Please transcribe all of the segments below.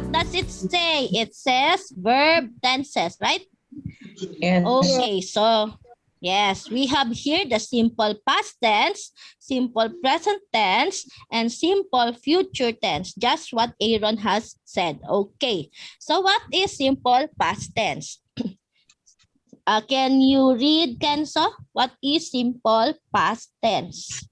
What does it say? It says verb tenses, right? Yes. Okay, so yes, we have here the simple past tense, simple present tense, and simple future tense. Just what Aaron has said. Okay, so what is simple past tense? Can you read, Kenzo? What is simple past tense?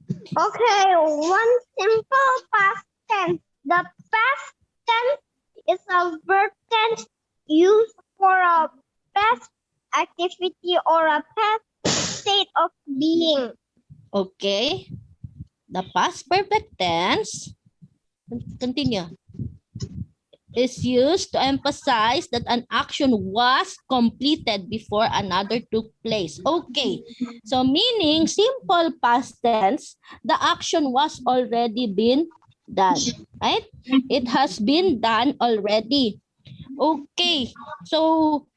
Okay, one simple past tense. The past tense is a verb tense used for a past activity or a past state of being. Okay, the past perfect tense, continue, is used to emphasize that an action was completed before another took place. Okay, so meaning simple past tense, the action was already been done, right? It has been done already. Okay, so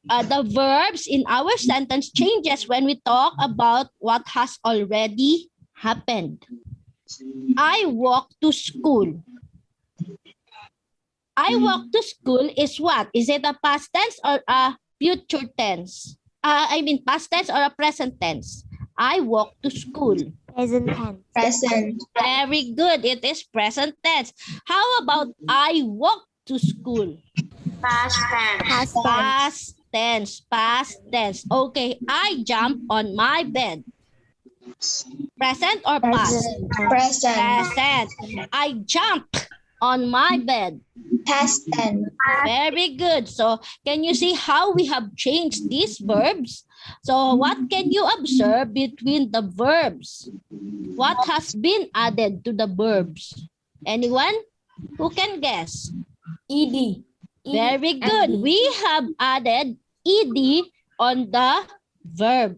the verbs in our sentence changes when we talk about what has already happened. I walk to school. I walk to school is what? Is it a past tense or a future tense? I mean past tense or a present tense? I walk to school. Present tense. Present. Very good. It is present tense. How about I walk to school? Past tense. Past tense. Past tense. Okay. I jump on my bed. Present or past? Present. Present. I jump on my bed. Past tense. Very good. So can you see how we have changed these verbs? So what can you observe between the verbs? What has been added to the verbs? Anyone who can guess? Ed. Very good. We have added ed on the verb.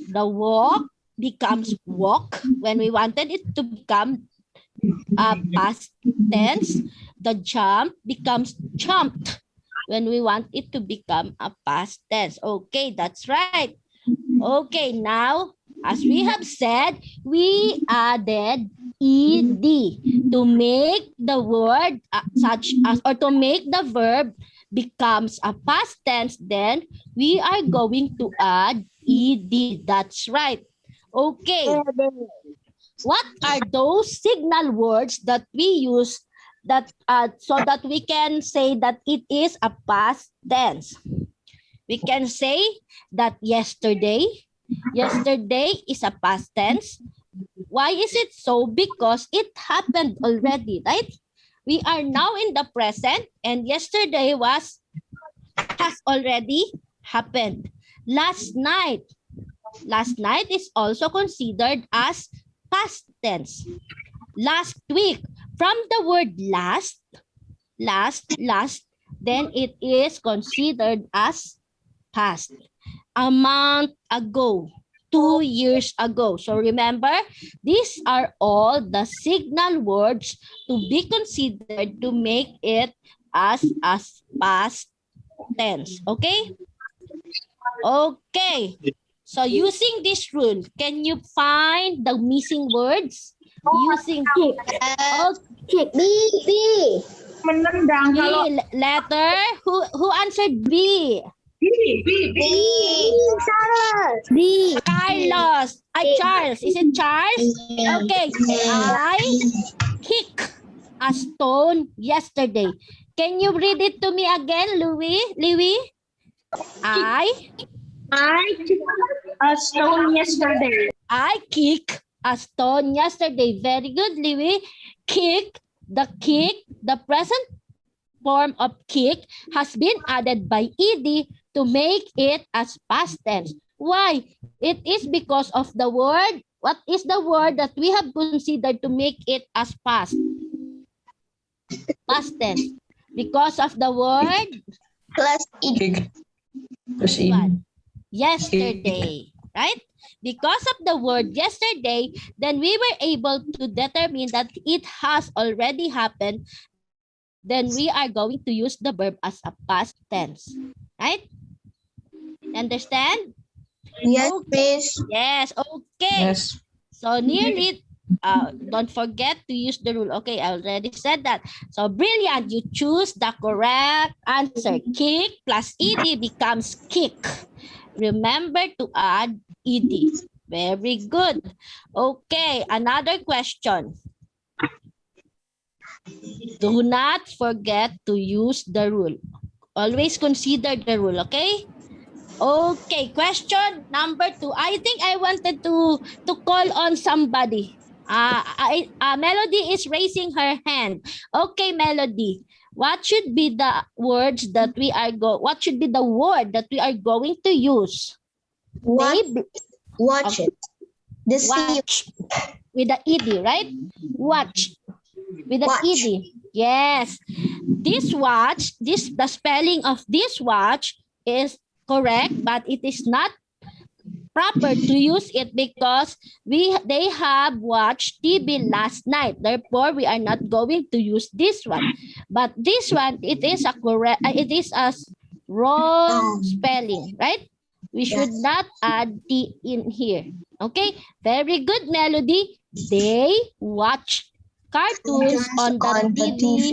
The walk becomes walk when we wanted it to become past tense. The jump becomes jumped when we want it to become a past tense. Okay, that's right. Okay, now, as we have said, we added ed to make the word such as, or to make the verb becomes a past tense, then we are going to add ed. That's right. Okay. What are those signal words that we use that so that we can say that it is a past tense? We can say that yesterday is a past tense. Why is it so? Because it happened already, right? We are now in the present and yesterday has already happened. Last night is also considered as past tense. Last week, from the word last, then it is considered as past. A month ago, 2 years ago. So remember, these are all the signal words to be considered to make it as past tense. Okay? Okay. So using this rule, can you find the missing words? Using B. Menendang kalau B letter. Who answered B? B. Charles. B. Carlos. Charles. Is it Charles? Okay. I kicked a stone yesterday. Can you read it to me again, Louis? I kicked a stone yesterday. I kicked a stone yesterday. Very good, Louis. Kick, the present form of kick has been added by ed to make it as past tense. Why? It is because of the word. What is the word that we have considered to make it as past tense? Because of the word Plus ed. Plus ed. Yesterday, right? Because of the word yesterday, then we were able to determine that it has already happened. Then we are going to use the verb as a past tense, right? Understand? Yes, miss. Yes, okay. Yes. So nearly don't forget to use the rule. Okay, I already said that. So brilliant. You choose the correct answer. Kick plus ed becomes kick. Remember to add ed. Very good. Okay, another question. Do not forget to use the rule. Always consider the rule, okay? Okay, question number 2. I think I wanted to call on somebody. Melody is raising her hand. Okay, Melody. What should be the words that we are what should be the word that we are going to use? Babe? Watch it. The Watch with the ed, right? Watch with the ed. Yes. This watch, the spelling of this watch is correct, but it is not proper to use it because they have watched TV last night. Therefore, we are not going to use this one. But this one, it is a correct. It is a wrong spelling, right? We should not add T in here. Okay, very good, Melody. They watched cartoons on the TV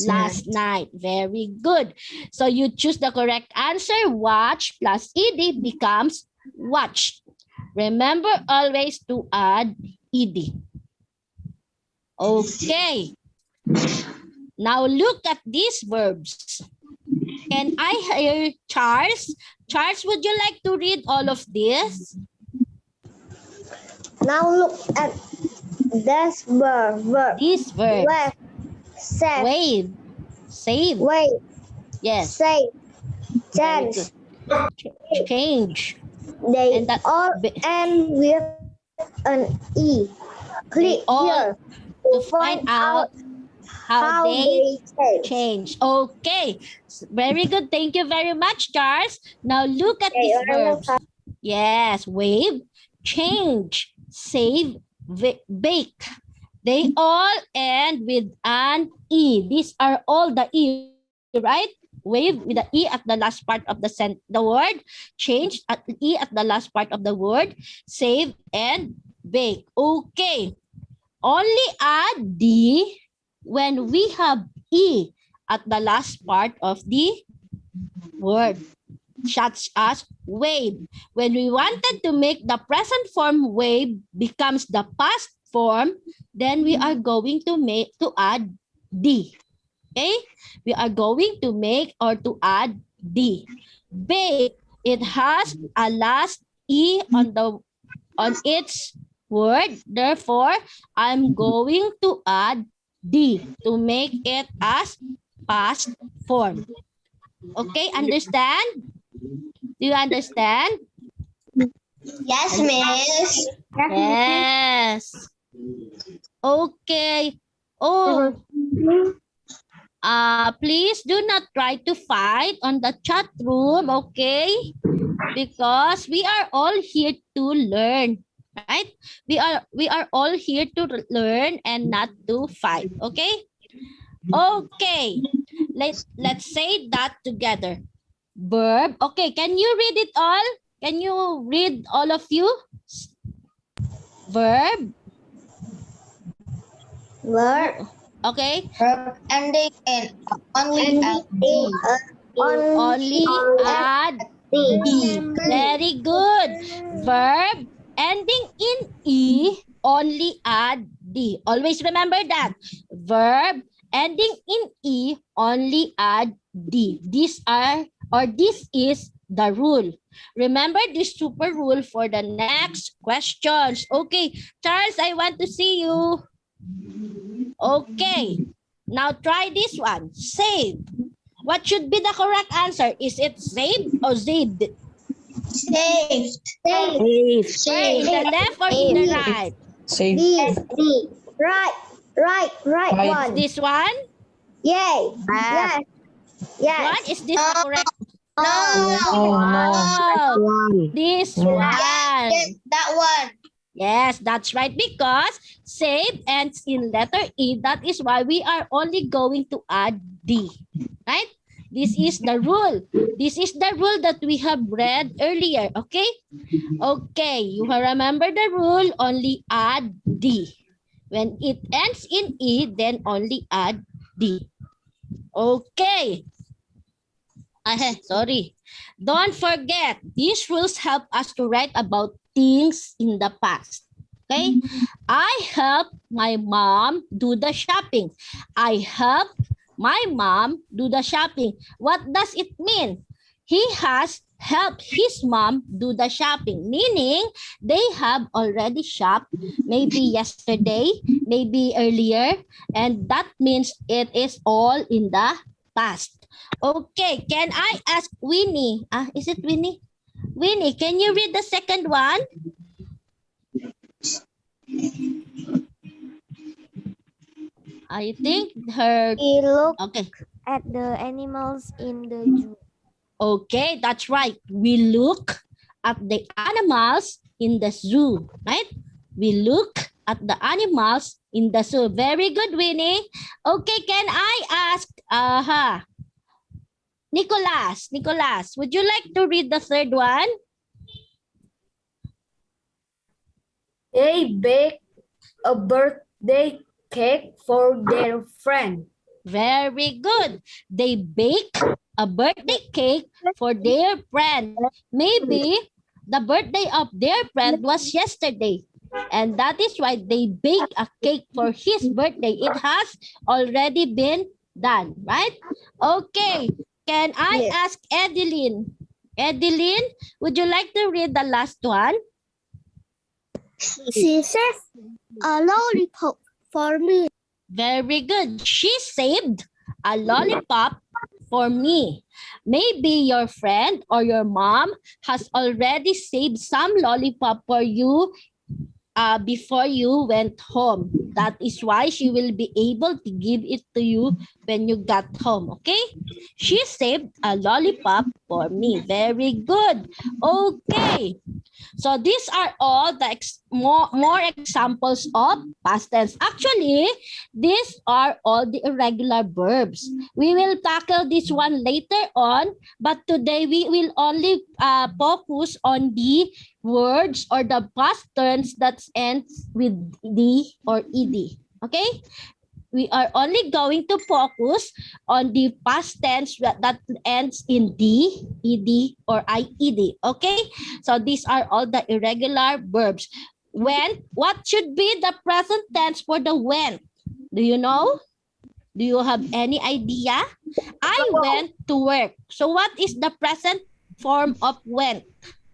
last night. Very good. So you choose the correct answer. Watch plus ed becomes watch. Remember always to add ed. Okay. Now look at these verbs. Can I hear Charles? Charles, would you like to read all of this? Now look at this verb. This verb. Wave, save, Wave. Save. wait, Yes. save, Very change. good. Change. They And that- all end with an E. Click all here To find out how they change. change. Okay. Very good. Thank you very much, Charles. Now look at these verbs. Yes. Wave, change, save, bake. They all end with an E. These are all the E, right? Wave with the E at the last part of the word. Change at E at the last part of the word. Save and bake. Okay. Only add D when we have E at the last part of the word, such as wave. When we wanted to make the present form wave becomes the past form, then we are going to add D. Okay? We are going to make or to add D. Bake, it has a last E on its word. Therefore, I'm going to add D to make it as past form. Okay, understand? Do you understand? Yes, miss. Yes. Okay. Oh, please do not try to fight on the chat room, okay? Because we are all here to learn, right? We are all here to learn and not to fight, okay? Okay. Let's say that together. Verb. Okay, can you read it all? Can you read all of you? Verb. Verb. Okay. Verb ending in only add D. Only add D. Very good. Verb ending in E, only add D. Always remember that. Verb ending in E, only add D. This is the rule. Remember this super rule for the next questions. Okay, Charles, I want to see you. Okay, now try this one. Save. What should be the correct answer? Is it saved or saved? Saved. Save. In the left or in the right? Save. D. Right one. This one? Yay. Yes. Yes. What is this the correct? No. Oh, this one. Yes, that one. Yes, that's right. Because save ends in letter E. That is why we are only going to add D. Right? This is the rule. This is the rule that we have read earlier. Okay? Okay. You remember the rule. Only add D. When it ends in E, then only add D. Okay. Sorry. Don't forget, these rules help us to write about things in the past. Okay? I help my mom do the shopping. I help my mom do the shopping. What does it mean? He has helped his mom do the shopping, meaning they have already shopped maybe yesterday, maybe earlier, and that means it is all in the past. Okay, can I ask Winnie? Is it Winnie? Winnie, can you read the second one? I think her... We look Okay. at the animals in the zoo. Okay, that's right. We look at the animals in the zoo, right? We look at the animals in the zoo. Very good, Winnie. Okay, can I ask Nicholas, would you like to read the third one? They bake a birthday cake for their friend. Very good. They bake a birthday cake for their friend. Maybe the birthday of their friend was yesterday. And that is why they bake a cake for his birthday. It has already been done, right? Okay. Can I ask Edeline? Edeline, would you like to read the last one? She says a lollipop for me. Very good. She saved a lollipop for me. Maybe your friend or your mom has already saved some lollipop for you before you went home. That is why she will be able to give it to you when you got home, okay? She saved a lollipop for me. Very good. Okay. So these are all the more examples of past tense. Actually, these are all the irregular verbs. We will tackle this one later on, but today we will only focus on the words or the past tense that ends with D or ED. Okay? We are only going to focus on the past tense that ends in D, ED, or IED. Okay? So these are all the irregular verbs. When, what should be the present tense for the when? Do you know? Do you have any idea? I went to work. So what is the present form of went?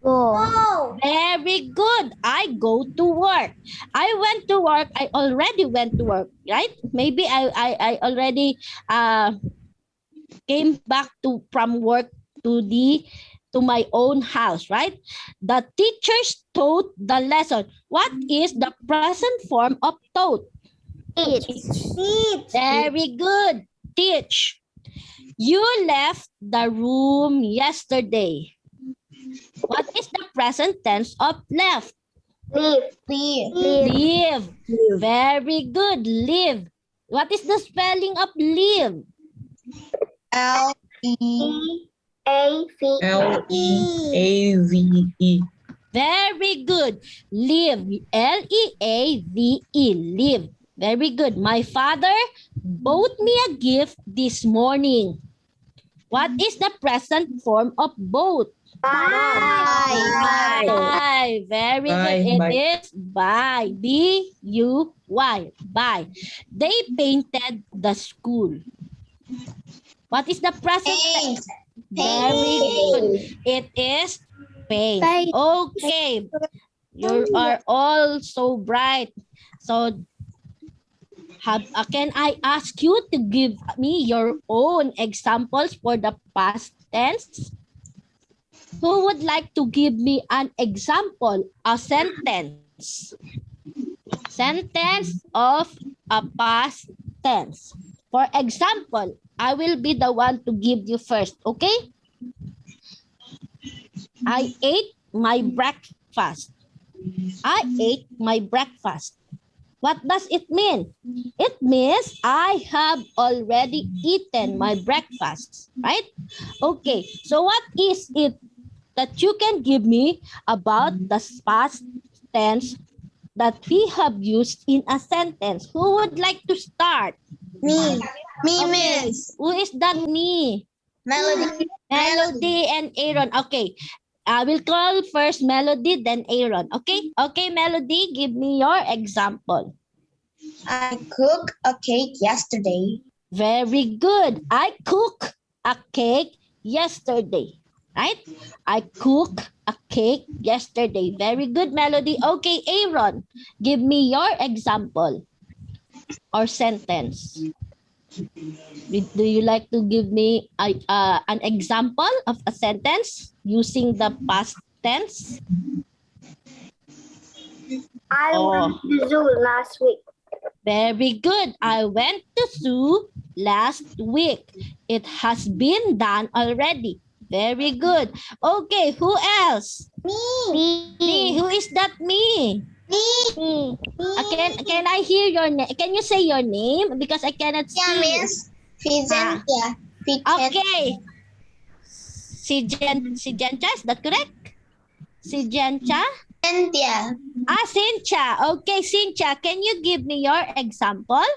Go. Very good. I go to work. I went to work. I already went to work, right? Maybe I already came back from work to my own house, right? The teachers taught the lesson. What is the present form of taught? Teach. Very good. Teach. You left the room yesterday. What is the present tense of left? Leave. Very good. Leave. What is the spelling of leave? L-E-A-V-E. Very good. Leave. L-E-A-V-E. Leave. Very good. My father bought me a gift this morning. What is the present form of bought? Buy. Very good. It is buy. B-U-Y. Buy. They painted the school. What is the present? Very good. It is paint. Okay. You are all so bright. So can I ask you to give me your own examples for the past tense? Who would like to give me an example, a sentence? Sentence of a past tense. For example, I will be the one to give you first, okay? I ate my breakfast. I ate my breakfast. What does it mean? It means I have already eaten my breakfast, right? Okay, so what is it that you can give me about the past tense that we have used in a sentence? Who would like to start? Me. Me, Okay. Miss. Who is that me? Melody. Melody and Aaron. Okay. I will call first Melody, then Aaron. Okay? Okay, Melody, give me your example. I cooked a cake yesterday. Very good. I cooked a cake yesterday. Right? I cooked a cake yesterday. Very good, Melody. Okay, Aaron, give me your example or sentence. Do you like to give me an example of a sentence using the past tense? I went to the zoo last week. Very good. I went to zoo last week. It has been done already. Very good. Okay, who else? Me. Me. Who is that me? Me. Can I hear your name? Can you say your name? Because I cannot see. Yeah, Miss. Vicentia. Okay. Si Jencha, is that correct? Si Jencha? Cynthia. Cynthia. Okay, Cynthia, can you give me your example?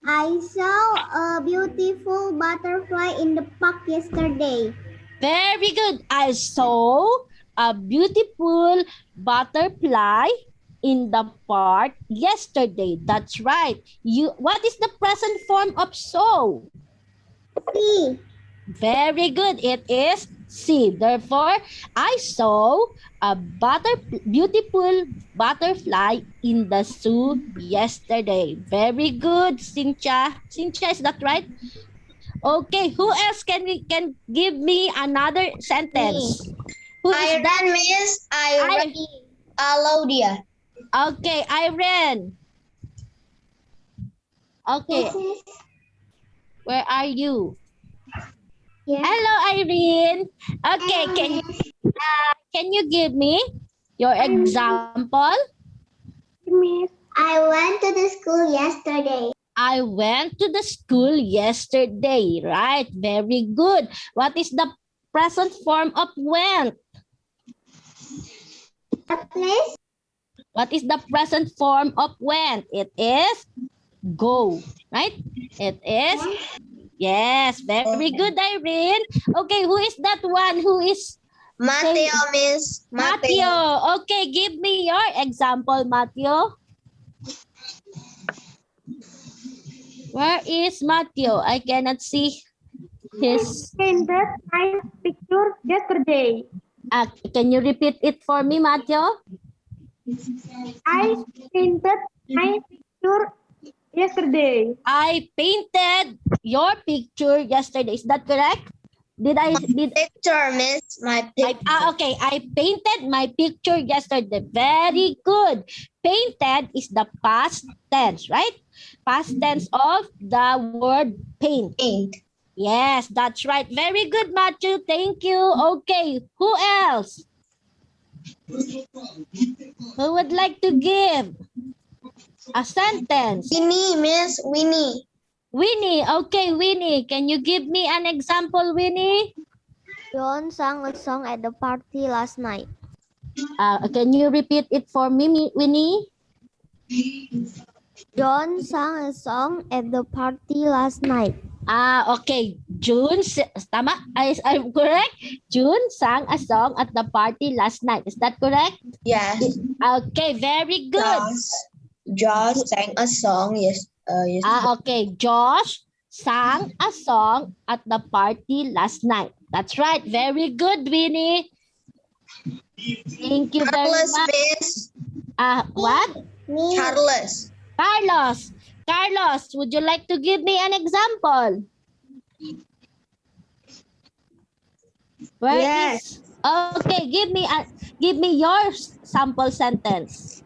I saw a beautiful butterfly in the park yesterday. Very good. I saw a beautiful butterfly in the park yesterday. That's right. What is the present form of saw? See. Very good. It is see. Therefore, I saw a beautiful butterfly in the zoo yesterday. Very good, Cynthia. Cynthia, is that right? Okay, who else can give me another sentence? Who is Irene, that? Miss. Irene. Alodia. Okay, Irene. Okay, where are you? Yeah. Hello, Irene. Okay, can you give me your example? Miss. I went to the school yesterday. I went to the school yesterday, right? Very good. What is the present form of went? Please. What is the present form of went? It is go, right? It is, yes, very good, Irene. Okay, who is that one? Who is Mateo, Miss. Mateo? Okay, give me your example, Mateo. Where is Mateo? I cannot see his. Painted my picture yesterday. Can you repeat it for me, Mateo? I painted my picture yesterday. I painted your picture yesterday. Is that correct? Did Picture, Miss. My picture. okay, I painted my picture yesterday. Very good. Painted is the past tense, right? Past tense of the word paint. Paint. Yes, that's right. Very good, Matthew. Thank you. Okay, who else? Who would like to give a sentence? Winnie, Miss. Winnie. Winnie. Okay, Winnie. Can you give me an example, Winnie? John sang a song at the party last night. Can you repeat it for me, Winnie? John sang a song at the party last night. Okay. June, tama? I'm correct? June sang a song at the party last night. Is that correct? Yes. Okay, very good. Josh sang a song yesterday. Okay. Josh sang a song at the party last night. That's right. Very good, Winnie. Thank you very Carlos, much. Miss. What? Carlos. Carlos. Carlos, would you like to give me an example? Where Yes. is- Okay, give me your sample sentence.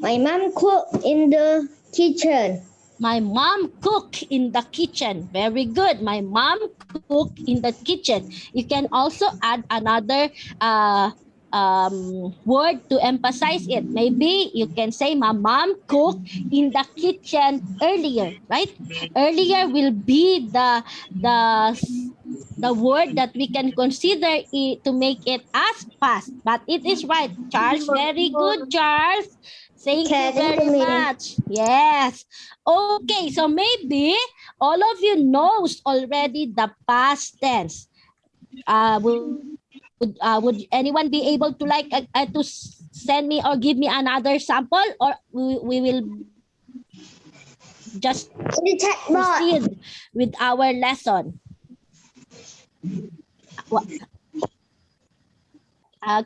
My mom cooked in the kitchen. My mom cooked in the kitchen. Very good. My mom cooked in the kitchen. You can also add another word to emphasize it. Maybe you can say my mom cooked in the kitchen earlier, right? Earlier will be the the word that we can consider it to make it as past. But it is right, Charles. Very good, Charles. Thank you very much. Yes. Okay, so maybe all of you knows already the past tense. Would anyone be able to send me or give me another sample, or we will just proceed with our lesson?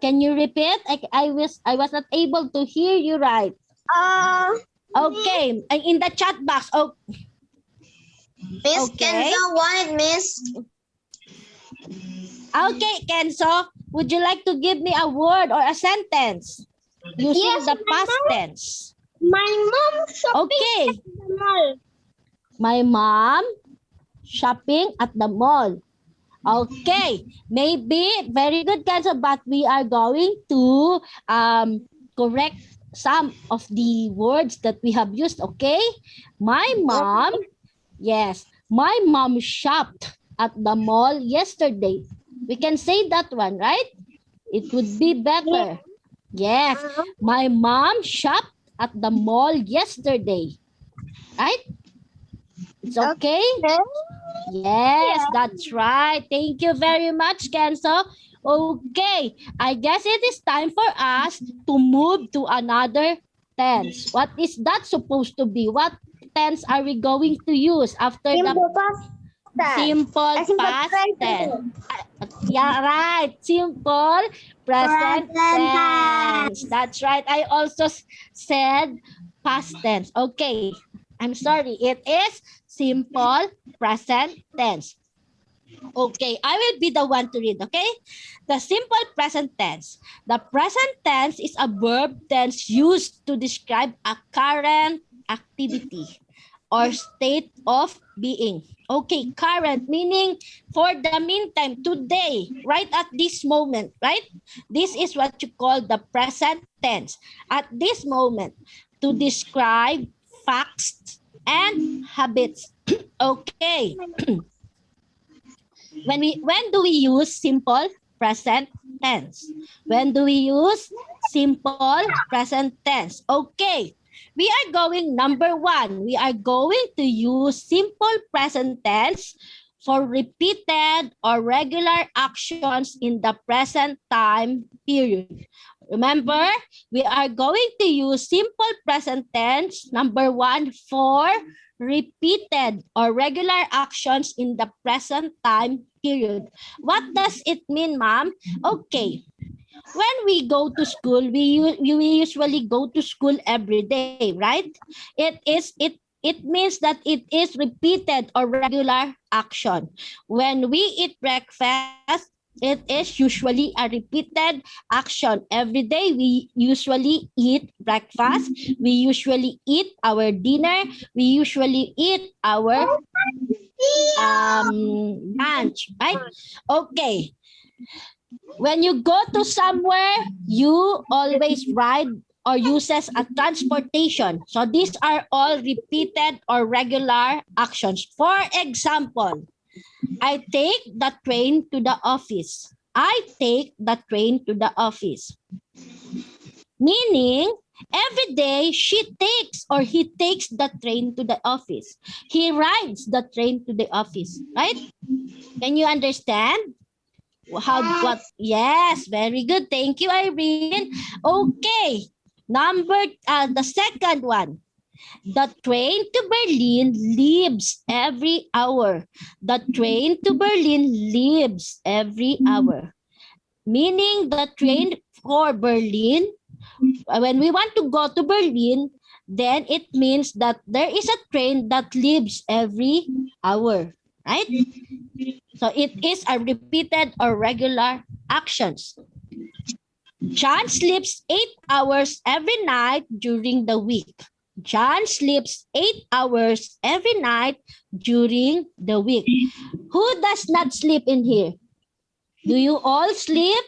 Can you repeat? I was not able to hear you right. Okay, in the chat box. Oh, Miss Okay. Kenzo wanted Miss. Okay, Kenzo, would you like to give me a word or a sentence using Yes, the past tense? My mom shopping Okay. at the mall. My mom shopping at the mall. Okay, maybe very good, Kenzo, but we are going to correct some of the words that we have used. Okay, my mom, yes, my mom shopped at the mall yesterday. We can say that one, right? It would be better. Yes, my mom shopped at the mall yesterday. Right? It's okay? Yes, that's right. Thank you very much, Kenzo. Okay, I guess it is time for us to move to another tense. What is that supposed to be? What tense are we going to use after the simple past tense? Yeah, right. Simple present tense. That's right. I also said past tense. Okay. I'm sorry. It is simple present tense. Okay, I will be the one to read, okay? The simple present tense. The present tense is a verb tense used to describe a current activity or state of being. Okay, current meaning for the meantime, today, right at this moment, right? This is what you call the present tense. At this moment, to describe facts and habits. Okay. When do we use simple present tense? When do we use simple present tense? Okay. We are going number 1. We are going to use simple present tense for repeated or regular actions in the present time period. Remember, we are going to use simple present tense, number 1, for repeated or regular actions in the present time period. What does it mean, ma'am? Okay. When we go to school, we usually go to school every day, right? It means that it is repeated or regular action. When we eat breakfast, it is usually a repeated action. Every day we usually eat breakfast. We usually eat our dinner. We usually eat our lunch, right? Okay. When you go to somewhere, you always ride or uses a transportation. So these are all repeated or regular actions. For example, I take the train to the office. I take the train to the office. Meaning, every day she takes or he takes the train to the office. He rides the train to the office, right? Can you understand? Yes, very good. Thank you, Irene. Okay, the second one. The train to Berlin leaves every hour. The train to Berlin leaves every hour. Meaning the train for Berlin, when we want to go to Berlin, then it means that there is a train that leaves every hour, right? So it is a repeated or regular actions. John sleeps 8 hours every night during the week. John sleeps 8 hours every night during the week. Who does not sleep in here? Do you all sleep?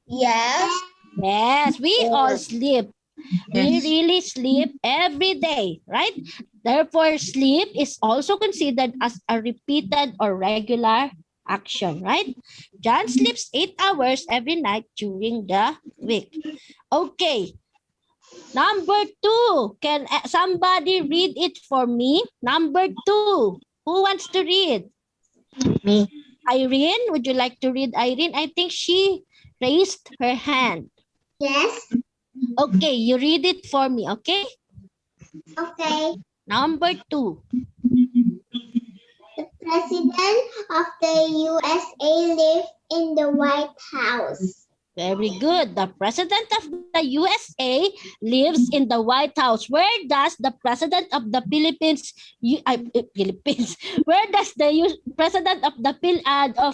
Yes. Yes, we all sleep. We really sleep every day, right? Therefore, sleep is also considered as a repeated or regular action, right? John sleeps 8 hours every night during the week. Okay. Number 2. Can somebody read it for me? Number 2. Who wants to read? Me. Irene, would you like to read, Irene? I think she raised her hand. Yes. Okay, you read it for me, okay? Okay. Number 2. The president of the USA lives in the White House. Very good. The president of the USA lives in the White House. Where does the president of the Philippines, Philippines, where does the president of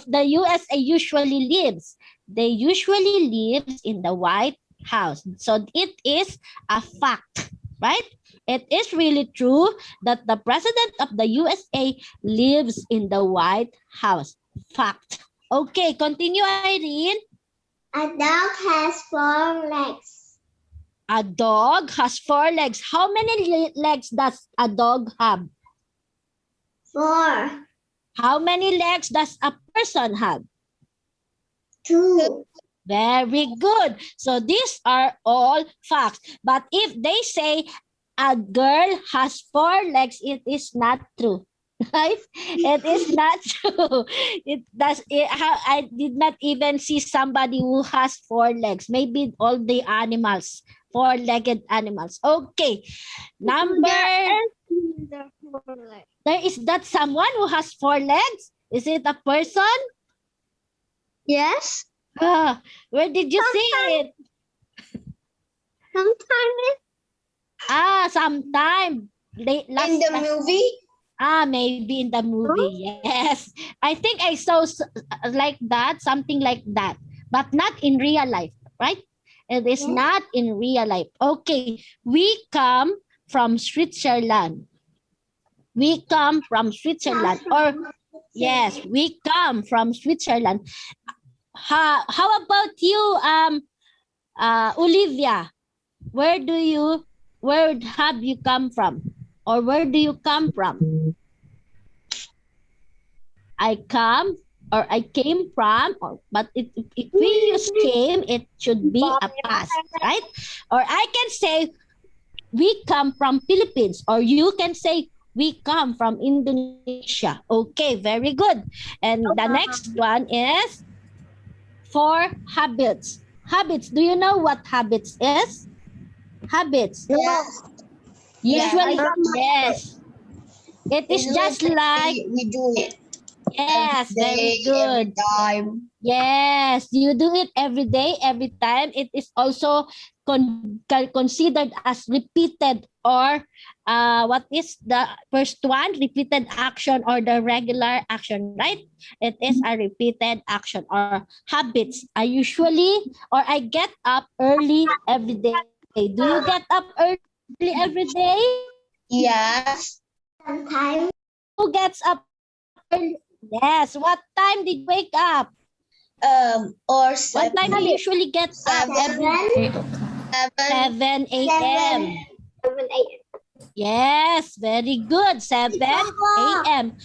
the USA usually lives? They usually lives in the White House. So it is a fact, right? It is really true that the president of the USA lives in the White House. Fact. Okay, continue, Irene. A dog has 4 legs. A dog has 4 legs. How many legs does a dog have? 4. How many legs does a person have? 2. Very good. So these are all facts. But if they say a girl has 4 legs, it is not true. Right? It is not true. I did not even see somebody who has 4 legs. Maybe all the animals, 4-legged animals. Okay. There is that someone who has 4 legs? Is it a person? Yes. Where did you see it? Sometimes. Sometime. In the movie? Maybe in the movie. Yes. I think I saw like that, something like that, but not in real life, right? It is not in real life. Okay. We come from Switzerland. We come from Switzerland. Or, yes, we come from Switzerland. How about you, Olivia? Where have you come from? Or where do you come from? I came from, but if we use came, it should be a past, right? Or I can say, we come from Philippines. Or you can say, we come from Indonesia. Okay, very good. And the next one is for habits. Habits, do you know what habits is? Habits. Yes. Usually, yes. It We is do just it like, we do it. yes, very Every good. time. Yes, you do it every day, every time. It is also considered as repeated, or what is the first one? Repeated action or the regular action, right? It is a repeated action or habits. I get up early every day. Do you get up early every day? Yes. Sometimes. Who gets up early? Yes. What time did you wake up? Or What time do you usually get up? 7 a.m. 7 a.m. Yes, very good. 7 a.m.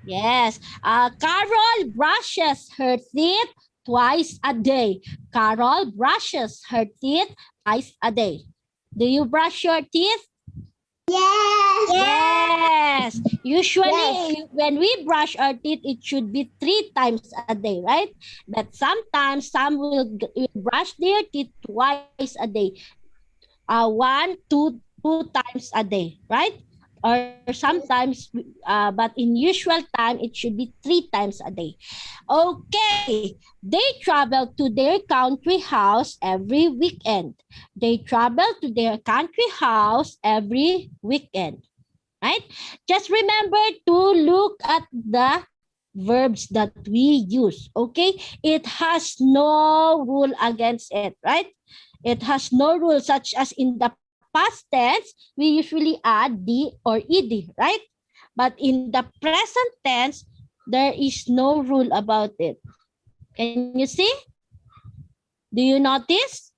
Yes. Carol brushes her teeth twice a day. Carol brushes her teeth twice a day. Do you brush your teeth? Yes. Yes. Usually, when we brush our teeth, it should be 3 times a day, right? But sometimes some will brush their teeth twice a day. 2 times a day, right? Or sometimes, but in usual time, it should be 3 times a day. Okay, they travel to their country house every weekend. They travel to their country house every weekend, right? Just remember to look at the verbs that we use, okay? It has no rule against it, right? It has no rule, such as in the past tense, we usually add D or ED, right? But in the present tense, there is no rule about it. Can you see? Do you notice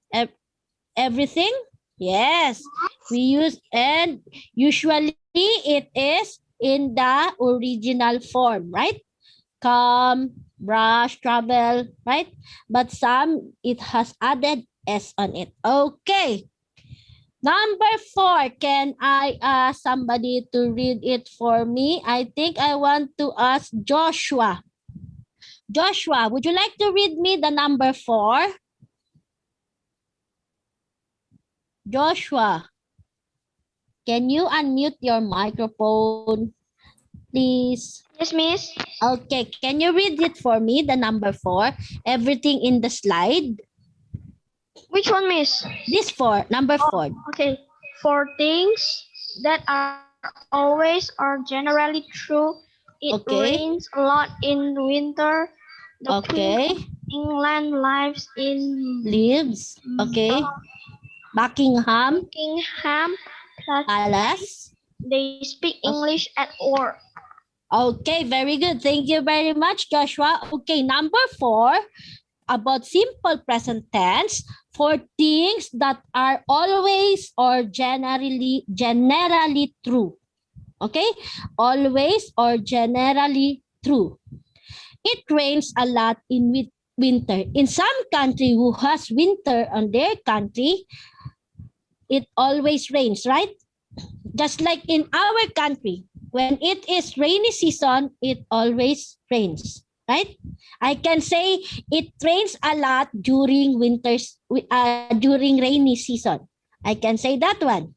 everything? Yes. We use, and usually it is in the original form, right? come, brush, travel, right? But some, it has added S on it. Okay. Number 4, can I ask somebody to read it for me? I think I want to ask Joshua. Joshua, would you like to read me the number 4? Joshua, can you unmute your microphone, please? Yes, Miss. Okay, can you read it for me, the number 4? Everything in the slide. Which one, Miss? This 4, number 4. Okay. For things that are always or generally true, it Okay. rains a lot in winter. The Okay. Queen of England lives in Leaves. Okay. Buckingham Buckingham Palace. Palace. They speak English at work. Okay, very good. Thank you very much, Joshua. Okay, number 4, about simple present tense, for things that are always or generally true. Okay, always or generally true. It rains a lot in winter. In some country who has winter on their country, it always rains, right? Just like in our country, when it is rainy season, it always rains, right? I can say it rains a lot during during rainy season. I can say that one.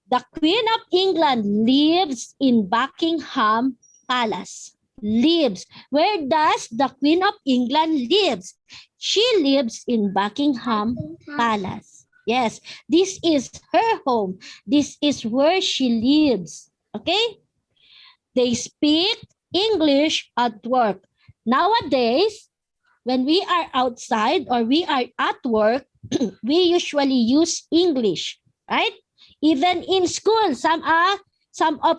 The Queen of England lives in Buckingham Palace. Lives. Where does the Queen of England lives? She lives in Buckingham Palace. Yes, this is her home. This is where she lives. Okay? They speak English at work. Nowadays, when we are outside or we are at work, we usually use English, right? Even in school, some of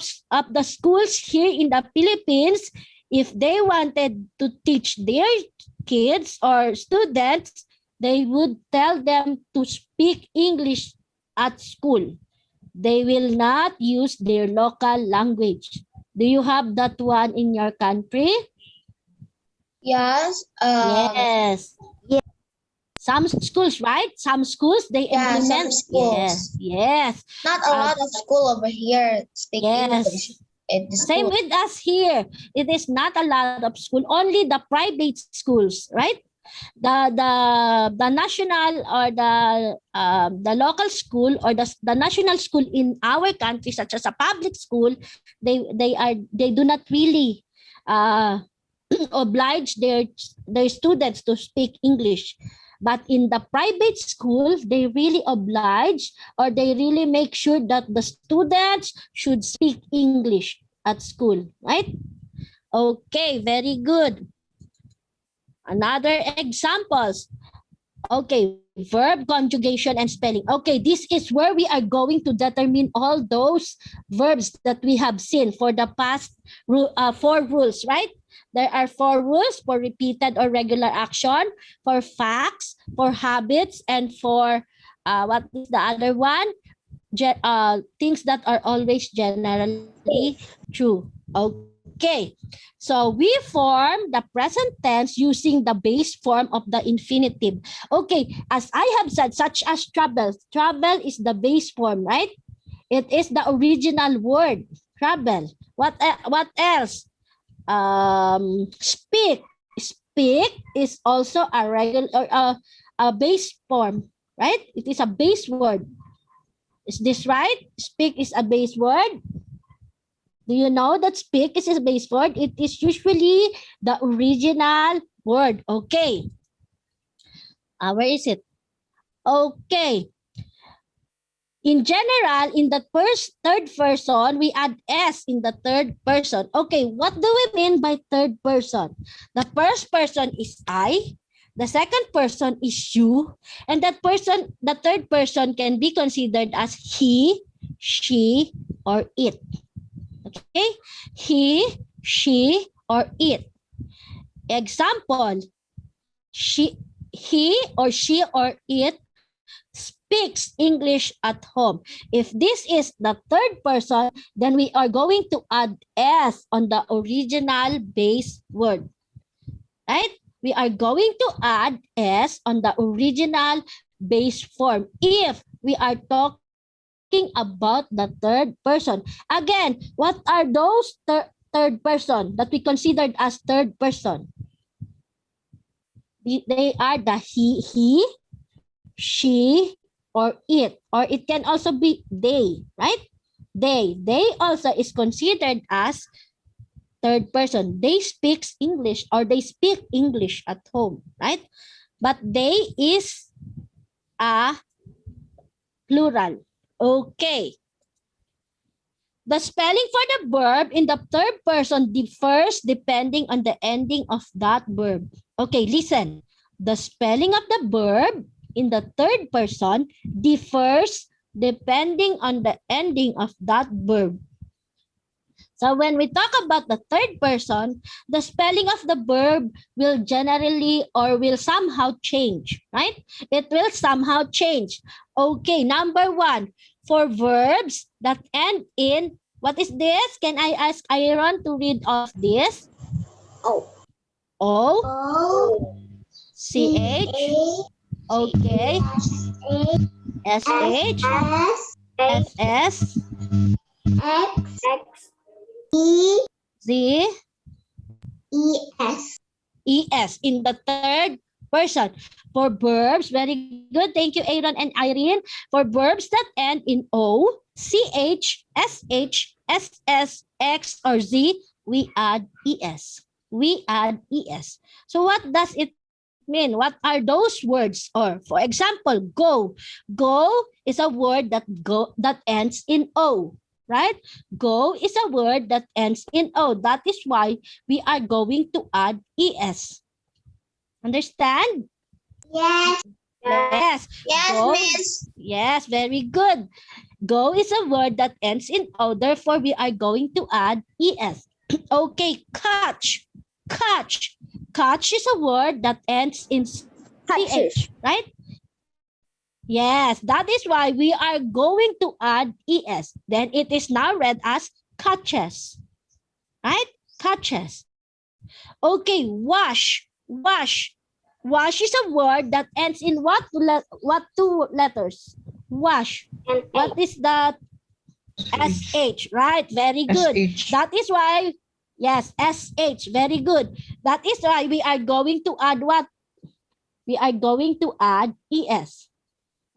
the schools here in the Philippines, if they wanted to teach their kids or students, they would tell them to speak English at school. They will not use their local language. Do you have that one in your country? Yes. Yes. Some schools, right? Some schools, they Yeah, some implement. schools. Yes. Not a lot of school over here speak English. Yes. At the Same school. with us here. It is not a lot of school, only the private schools, right? The national or the local school or the national school in our country, such as a public school, they do not really oblige their students to speak English. But in the private school, they really oblige or they really make sure that the students should speak English at school, right? Okay, very good. Another examples. Okay, verb conjugation and spelling. Okay, this is where we are going to determine all those verbs that we have seen for the past 4 rules, right? There are 4 rules for repeated or regular action, for facts, for habits, and for what is the other one? Things that are always generally true. Okay. So we form the present tense using the base form of the infinitive. Okay, as I have said, such as travel. Travel is the base form, right? It is the original word, travel. What else? Speak. Speak is also a regular a base form, right? It is a base word. Is this right? Speak is a base word. Do you know that speak is a base word? It is usually the original word. Okay. Where is it? Okay. In general, in the third person, we add S in the third person. Okay, what do we mean by third person? The first person is I. The second person is you. And the third person can be considered as he, she, or it. Okay? He, she, or it. Example, he or she or it speaks English at home. If this is the third person, then we are going to add S on the original base word. Right? We are going to add S on the original base form if we are talking about the third person. Again, what are those third person that we considered as third person? They are the he, she, or it can also be they, right? They also is considered as third person. They speaks English or they speak English at home, right? But they is a plural. Okay. The spelling for the verb in the third person differs depending on the ending of that verb. Okay, listen. The spelling of the verb in the third person differs depending on the ending of that verb. So when we talk about the third person, the spelling of the verb will generally or will somehow change, right? It will somehow change. Okay, number one, for verbs that end in, what is this? Can I ask Aaron to read off this? O. O, O. CH, okay, SH, SS, X. E. Z, ES. ES in the third person. For verbs, very good. Thank you, Aaron and Irene. For verbs that end in O, CH, SH, SS, X, or Z, we add ES. We add ES. So what does it mean? What are those words? Or for example, go. Go is a word that ends in O. Right? Go is a word that ends in O. That is why we are going to add ES. Understand? Yes. Yes. Yes, Go. miss. Yes, very good. Go is a word that ends in O. Therefore, we are going to add ES. Okay, catch. Catch. Catch is a word that ends in CH, right? Yes, that is why we are going to add ES. Then it is now read as catches. Right? Catches. Okay, wash. Wash. Wash is a word that ends in what two letters? Wash. What is that? SH, right? Very good. SH. That is why, yes, SH, very good. That is why we are going to add what? We are going to add ES.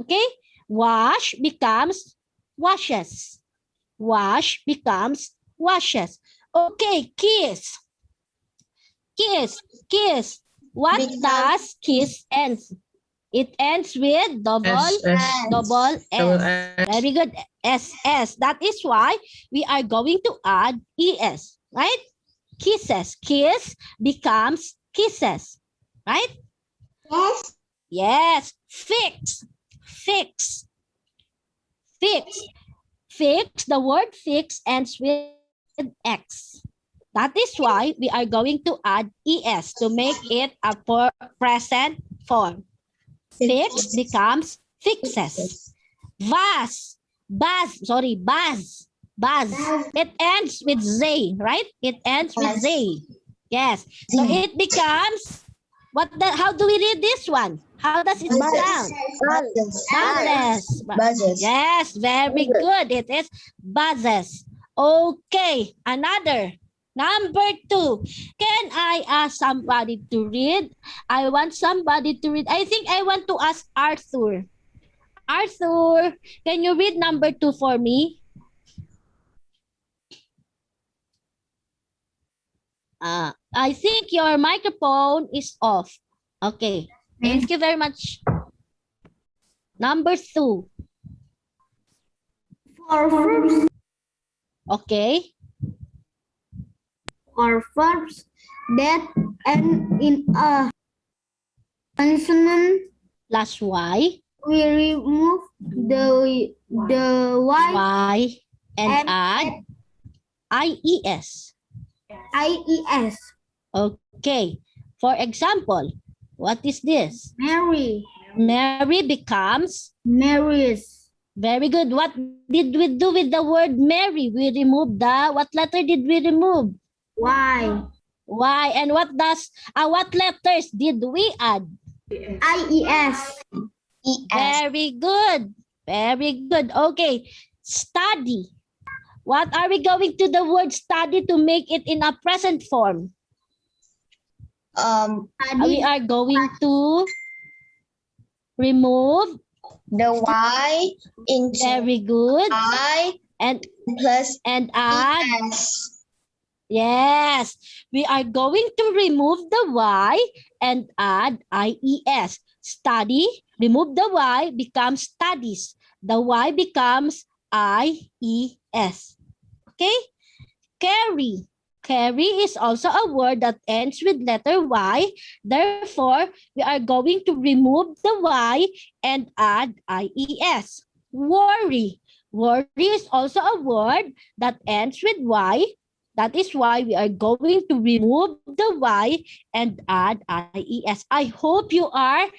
Okay? Wash becomes washes. Wash becomes washes. Okay, kiss. Kiss. Kiss. What does kiss ends? It ends with double S. Very good. SS. That is why we are going to add ES. Right? Kisses. Kiss becomes kisses. Right? Yes. Yes. Fix. Fix. Fix. Fix. The word fix ends with X. That is why we are going to add ES to make it a present form. Fix becomes fixes. Buzz. Buzz. Sorry, buzz. Buzz. It ends with Z, right? It ends with Z. Yes. So it becomes, how do we read this one? How does it sound? Buzzes. Buzzes. Yes, very good. It is buzzes. Okay, another. Number 2. Can I ask somebody to read? I want somebody to read. I think I want to ask Arthur. Arthur, can you read number 2 for me? I think your microphone is off. Okay. Thank you very much. Number 2. For verbs. Okay. For verbs that end in a consonant, Plus Y. we remove the Y And add IES. IES. Okay. For example, what is this? Mary. Mary becomes. Marries. Very good. What did we do with the word Mary? We removed what letter did we remove? Y. Y. And what letters did we add? IES. ES. Very good. Very good. Okay. Study. What are we going to the word study to make it in a present form? We are going to remove. The Y into Very good. I And plus add. ES. Yes. We are going to remove the Y and add IES. Study. Remove the Y becomes studies. The Y becomes IES. Okay? Carry. Carry is also a word that ends with letter Y. Therefore, we are going to remove the Y and add IES. Worry. Worry is also a word that ends with Y. That is why we are going to remove the Y and add IES. I hope you are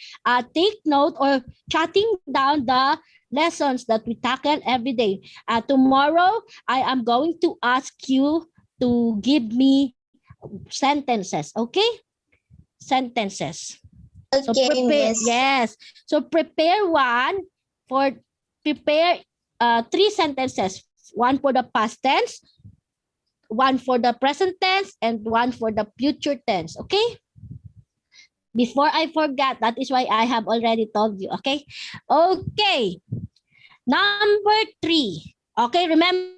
take note or jotting down the lessons that we tackle every day. Tomorrow, I am going to ask you to give me sentences, okay? Sentences. So Okay, prepare, Miss. yes. So prepare three sentences. One for the past tense, one for the present tense, and one for the future tense, okay? Before I forget, that is why I have already told you, okay? Okay. Number 3. Okay, remember,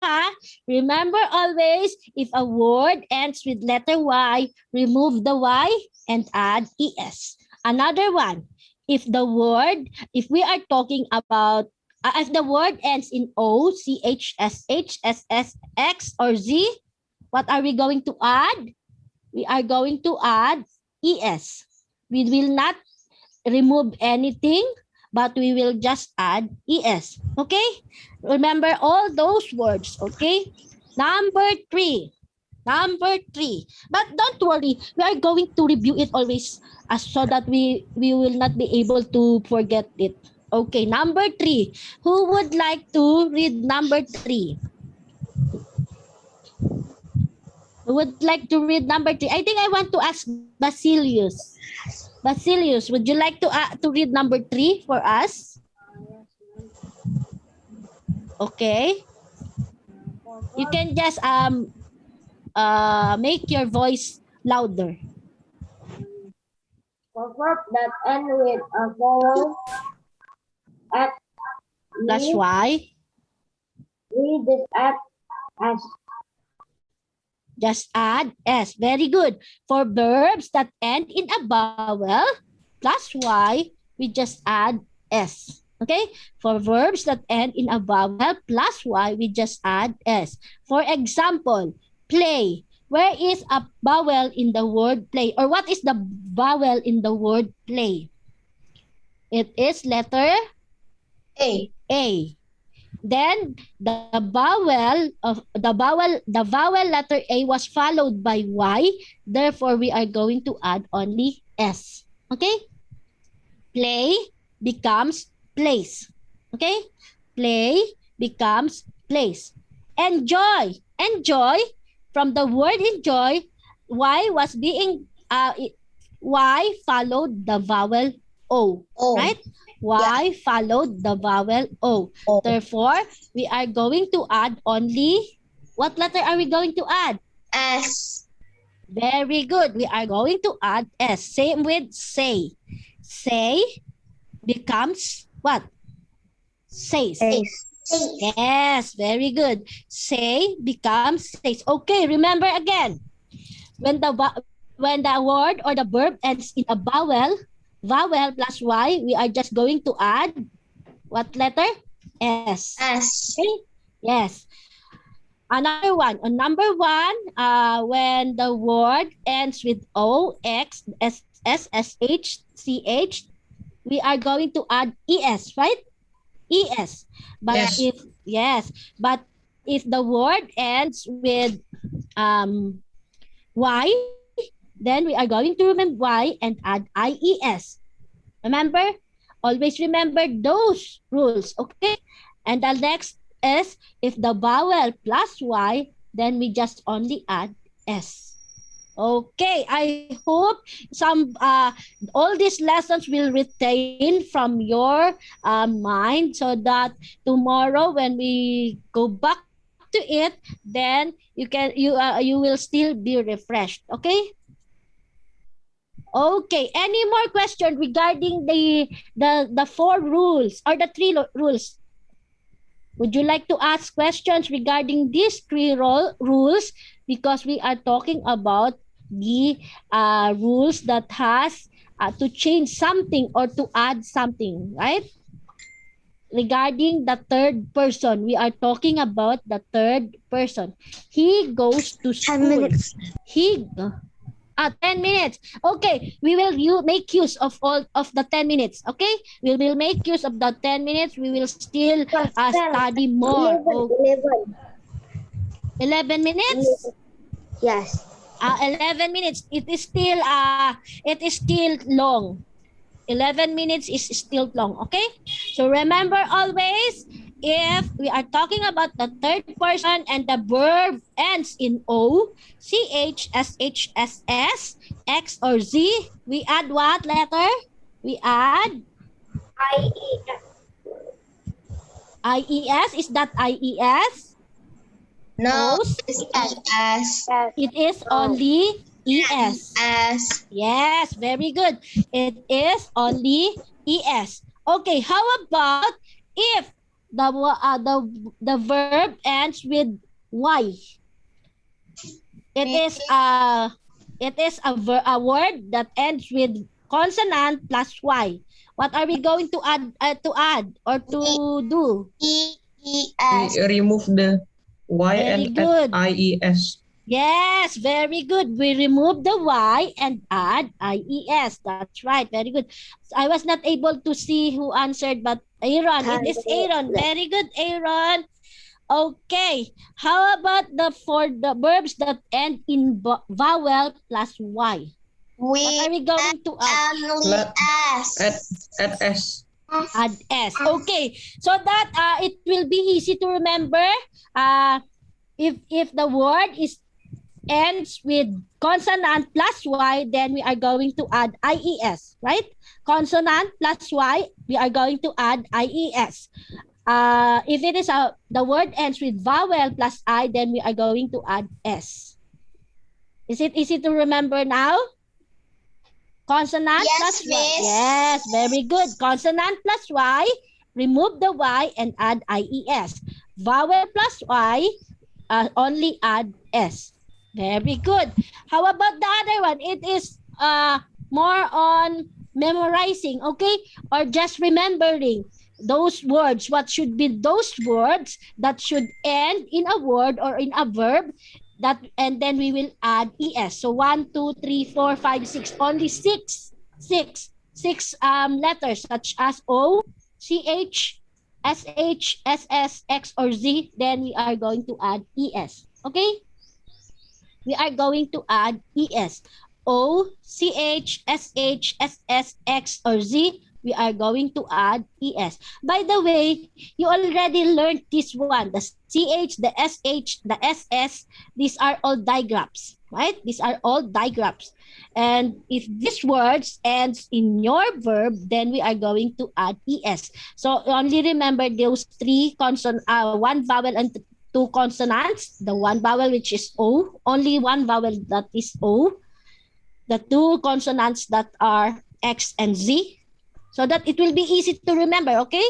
huh? Remember always, if a word ends with letter Y, remove the Y and add ES. Another one, if we are talking about, if the word ends in O, CH, SH, SS, X, or Z, what are we going to add? We are going to add ES. We will not remove anything, but we will just add ES. Okay? Remember all those words. Okay? Number 3. But don't worry, we are going to review it always so that we will not be able to forget it. Okay, number 3. Who would like to read number 3? Who would like to read number 3? I think I want to ask Basilius. Basilius, would you like to read number 3 for us? Okay. You can just make your voice louder. For verb that end with a vowel at That's why. we just add as. Just add S. Very good. For verbs that end in a vowel plus Y, we just add S. Okay? For verbs that end in a vowel plus Y, we just add S. For example, play. Where is a vowel in the word play? Or what is the vowel in the word play? It is letter A. A. Then the vowel letter A was followed by Y. Therefore, we are going to add only S. Okay? Play becomes place. Okay? Play becomes place. Enjoy. Enjoy. From the word enjoy, Y followed the vowel O. O. Right? Y followed the vowel O. O. Therefore, we are going to add only, what letter are we going to add? S. Very good. We are going to add S. Same with say. Say becomes what? Says. Yes, very good. Say becomes says. Okay, remember again. When the word or the verb ends in a vowel plus Y, we are just going to add what letter? S. S. Okay? Yes. Another one. On number 1, when the word ends with O, X, S, S, S, H, C, H, we are going to add ES, right? ES. But if the word ends with Y, then we are going to remove Y and add IES. Remember? Always remember those rules, okay? And the next is, if the vowel plus Y, then we just only add S. Okay, I hope all these lessons will retain from your mind, so that tomorrow when we go back to it, then you will still be refreshed. Okay. Okay. Any more question regarding the four rules or the three rules? Would you like to ask questions regarding these three rules? Because we are talking about the rules that has to change something or to add something, right? Regarding the third person, we are talking about the third person. He goes to school. 10 minutes. He 10 minutes. Okay, we will make use of all of the 10 minutes. Okay, we will make use of the 10 minutes. We will still study more. 11 minutes. Yes. 11 minutes. It is still long. 11 minutes is still long. Okay, so remember always, if we are talking about the third person and the verb ends in O, CH, SH, SS, X, or Z, we add what letter? We add IES. Is that IES? No, Os? it's ES. It is only ES. S. Yes, very good. It is only ES. Okay, how about if the verb ends with Y? It is a word that ends with consonant plus Y. What are we going to add or to do? EES. Remove the Y Very and good. add IES. Yes, very good. We remove the Y and add IES. That's right. Very good. I was not able to see who answered, but Aaron. It is Aaron. Very good, Aaron. Okay. How about for the verbs that end in vowel plus Y? What are we going to add? Only S. Add S. Add S. Okay. So that it will be easy to remember. If the word ends with consonant plus Y, then we are going to add IES, right? Consonant plus Y, we are going to add IES. If it is the word ends with vowel plus I, then we are going to add S. Is it easy to remember now? Consonant Yes, plus Y. miss. Yes, very good. Consonant plus Y, remove the Y and add IES. Vowel plus Y, only add S. Very good. How about the other one? It is more on memorizing, okay? Or just remembering those words. What should be those words that should end in a word or in a verb, and then we will add ES. So 1, 2, 3, 4, 5, 6. Only six letters such as O, CH, SH, SS, X, or Z. Then we are going to add ES. Okay? We are going to add ES. O, CH, SH, SS, X, or Z. We are going to add ES. By the way, you already learned this one. The CH, the SH, the SS, these are all digraphs, right? These are all digraphs. And if this words ends in your verb, then we are going to add ES. So only remember those three consonants, one vowel and two consonants. The one vowel, which is O, only one vowel that is O. The two consonants that are X and Z, so that it will be easy to remember, okay?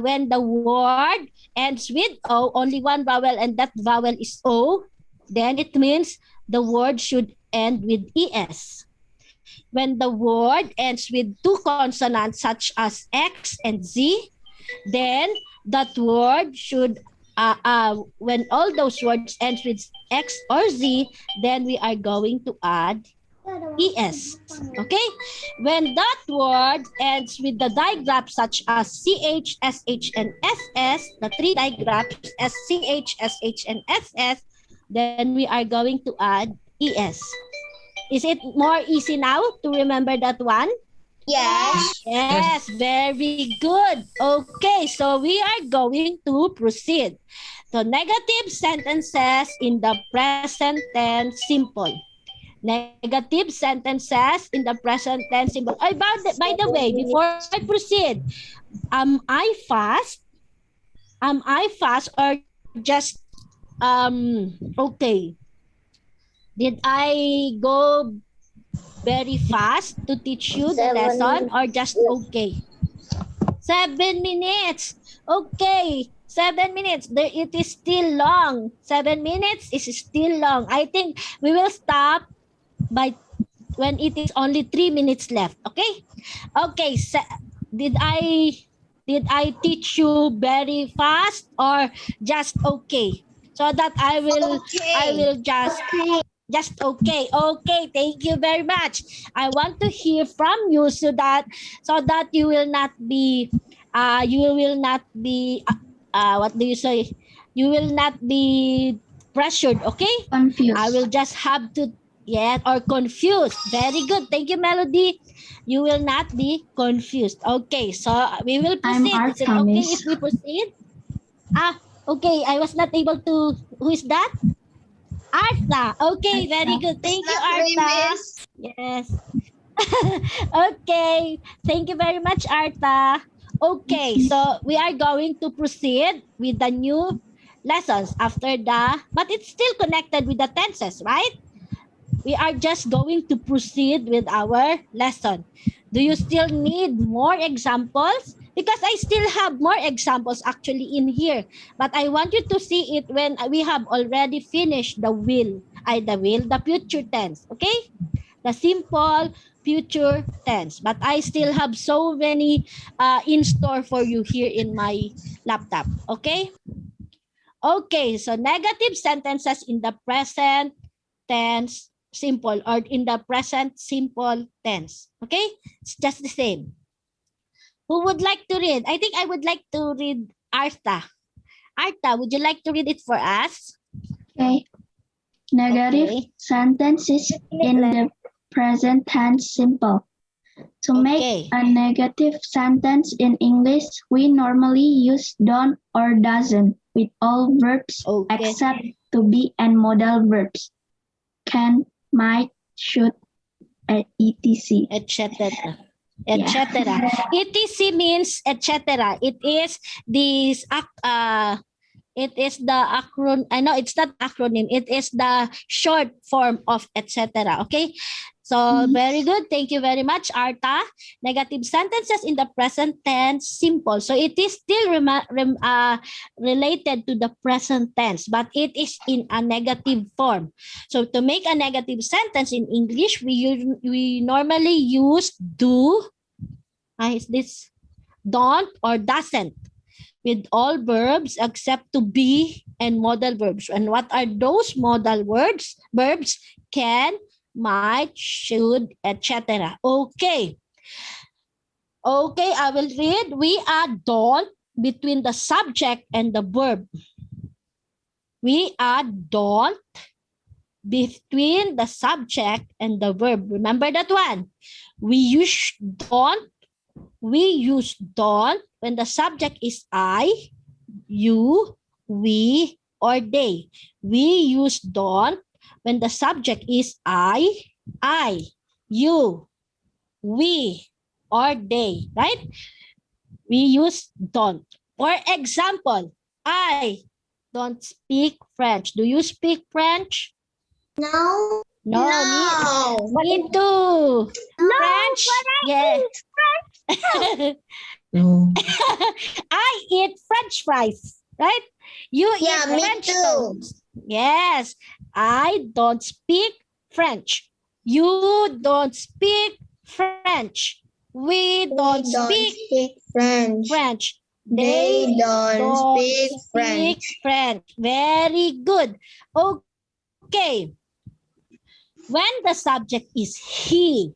When the word ends with O, only one vowel, and that vowel is O, then it means the word should end with ES. When the word ends with two consonants such as X and Z, then that word should, when all those words ends with X or Z, then we are going to add ES. Okay? When that word ends with the digraphs such as CH, SH, and SS, the three digraphs SCH, SH, and SS, then we are going to add ES. Is it more easy now to remember that one? Yes. Yes, very good. Okay, so we are going to proceed. So negative sentences in the present tense simple. Negative sentences in the present tense simple. Oh, by the way, before I proceed, am I fast? Am I fast or just okay? Did I go very fast to teach you the lesson or just okay? 7 minutes. Okay. 7 minutes. It is still long. 7 minutes is still long. I think we will stop by when it is only 3 minutes left. Okay? Okay. Did I teach you very fast or just okay? So that I will just okay. Okay, thank you very much. I want to hear from you so that you will not be what do you say? You will not be pressured, okay? Confused. I will just have to or confused. Very good. Thank you, Melody. You will not be confused. Okay, so we will proceed. Is it okay if we proceed? Okay. I was not able to. Who is that? Artha. Okay, very good. Thank you, Artha. Yes. Okay. Thank you very much, Artha. Okay, so we are going to proceed with the new lessons after but it's still connected with the tenses, right? We are just going to proceed with our lesson. Do you still need more examples? Because I still have more examples actually in here. But I want you to see it when we have already finished the future tense. Okay? The simple future tense. But I still have so many in store for you here in my laptop. Okay? Okay, so negative sentences in the present tense simple or in the present simple tense. Okay? It's just the same. Who would like to read? I think I would like to read Artha. Artha, would you like to read it for us? Okay. Negative Okay. sentences in the present tense simple. To make a negative sentence in English, we normally use don't or doesn't with all verbs except to be and modal verbs. Can, might, should, etc. Etc. Etc. etc means etc. It is this it is the acronym. I know it's not acronym. It is the short form of etc. Okay. So very good. Thank you very much, Artha. Negative sentences in the present tense simple. So it is still related to the present tense, but it is in a negative form. So to make a negative sentence in English, we normally use do. Is this don't or doesn't with all verbs except to be and modal verbs. And what are those modal verbs? Can, might, should, etc. Okay. Okay, I will read. We add don't between the subject and the verb. We add don't between the subject and the verb. Remember that one? We use don't when the subject is I, you, we, or they. We use don't when the subject is I, you, we, or they, right? We use don't. For example, I don't speak French. Do you speak French? No. No. Me too. No, French? Yeah. No. I eat French fries, right? You eat me French too. toast. Yes. I don't speak French. You don't speak French. We don't speak French. They don't speak French. Very good. Okay. When the subject is he,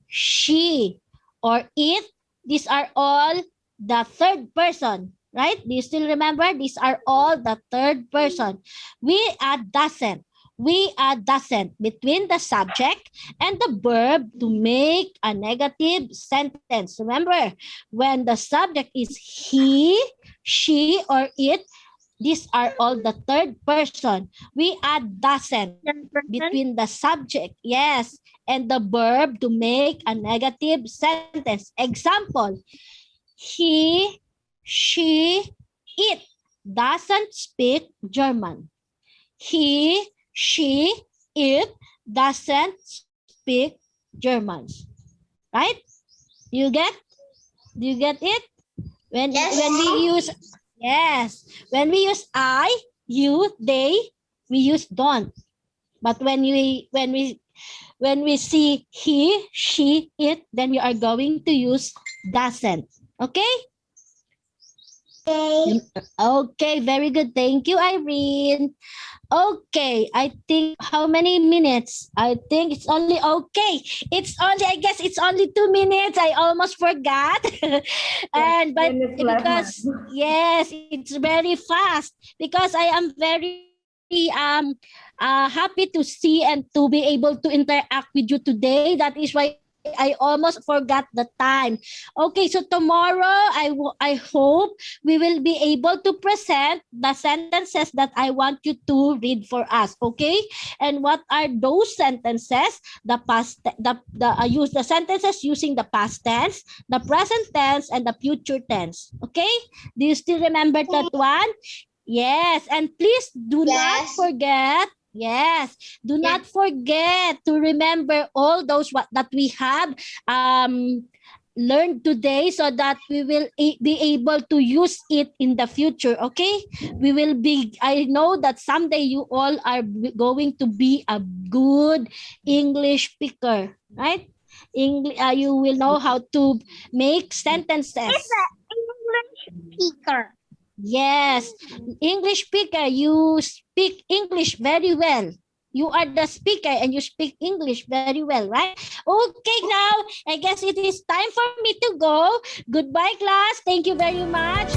she, or it, these are all the third person, right? Do you still remember? These are all the third person. We add doesn't. we add doesn't between the subject and the verb to make a negative sentence. Remember, when the subject is he, she, or it, these are all the third person. We add doesn't between the subject, yes, and the verb to make a negative sentence. Example, he, she, it doesn't speak German. He, she, it doesn't speak German. Right? Do you get it? When Yes. when we use yes, when we use I, you, they, we use don't. But when we see he, she, it, then we are going to use doesn't. Okay? Okay, very good. Thank you, Irene. Okay, I think how many minutes? I think it's only I guess it's only 2 minutes. I almost forgot. And but minutes left. because yes, it's very fast because I am very happy to see and to be able to interact with you today. That is why I almost forgot the time. Okay, so tomorrow I hope we will be able to present the sentences that I want you to read for us. Okay, and what are those sentences? Use the sentences using the past tense, the present tense, and the future tense. Okay, do you still remember that one? Yes, and please do not Yes. forget. Yes, do not forget to remember all those that we have learned today so that we will be able to use it in the future. Okay, I know that someday you all are going to be a good English speaker, right? You will know how to make sentences. English speaker. Yes, English speaker, you speak English very well. You are the speaker and you speak English very well, right? Okay, now I guess it is time for me to go. Goodbye, class. Thank you very much.